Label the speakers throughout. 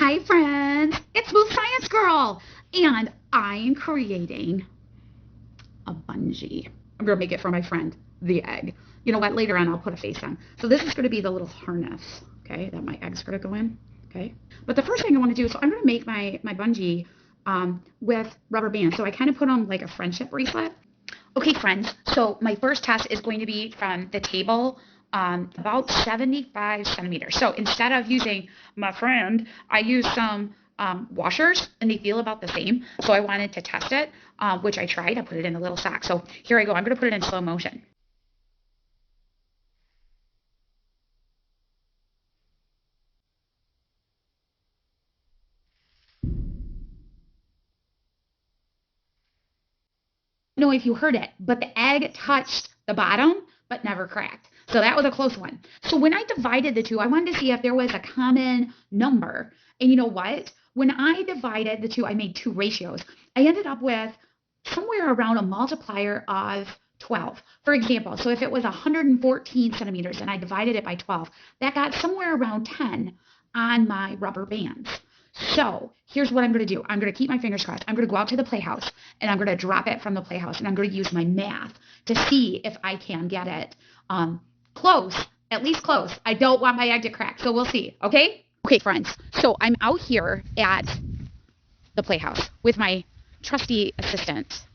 Speaker 1: Hi friends, it's Muth Science Girl, and I'm creating a bungee. I'm going to make it for my friend, the egg. You know what, later on I'll put a face on. So this is going to be the little harness, okay, that my egg's going to go in, okay. But the first thing I want to do, so I'm going to make my bungee with rubber bands. So I kind of put on like a friendship bracelet. Okay, friends, so my first test is going to be from the table about 75 centimeters. So instead of using my friend, I used some washers, and they feel about the same. So I wanted to test it, which I tried. I put it in a little sock. So here I go. I'm going to put it in slow motion. I don't know if you heard it, but the egg touched the bottom, but never cracked. So that was a close one. So when I divided the two, I wanted to see if there was a common number. And you know what? When I divided the two, I made two ratios. I ended up with somewhere around a multiplier of 12. For example, so if it was 114 centimeters and I divided it by 12, that got somewhere around 10 on my rubber bands. So here's what I'm going to do. I'm going to keep my fingers crossed. I'm going to go out to the playhouse and I'm going to drop it from the playhouse, and I'm going to use my math to see if I can get it close, at least close. I don't want my egg to crack, so we'll see. Okay? Okay, friends. So I'm out here at the playhouse with my trusty assistant,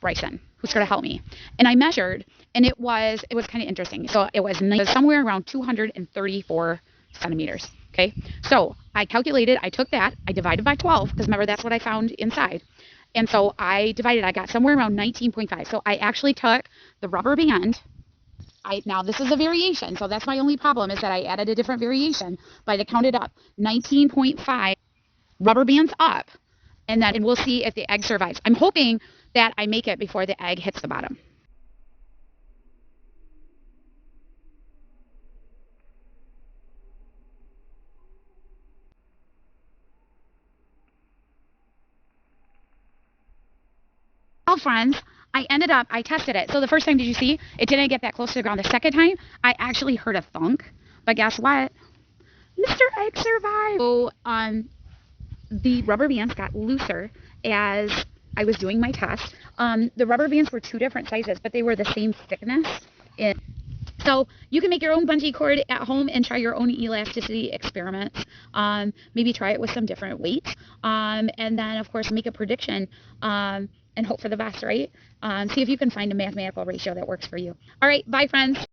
Speaker 1: Bryson, who's going to help me. And I measured, and it was kind of interesting. So it was somewhere around 234 centimeters. Okay, so I calculated, I took that, I divided by 12, because remember that's what I found inside. And so I divided, I got somewhere around 19.5. So I actually took the rubber band. Now this is a variation, so that's my only problem, is that I added a different variation, but I counted up 19.5 rubber bands up, and we'll see if the egg survives. I'm hoping that I make it before the egg hits the bottom. Well, friends, I tested it. So the first time, did you see? It didn't get that close to the ground. The second time, I actually heard a thunk. But guess what? Mr. Egg survived. So the rubber bands got looser as I was doing my test. The rubber bands were two different sizes, but they were the same thickness. So you can make your own bungee cord at home and try your own elasticity experiments. Maybe try it with some different weights. And then, of course, make a prediction and hope for the best, right? See if you can find a mathematical ratio that works for you. All right, bye, friends.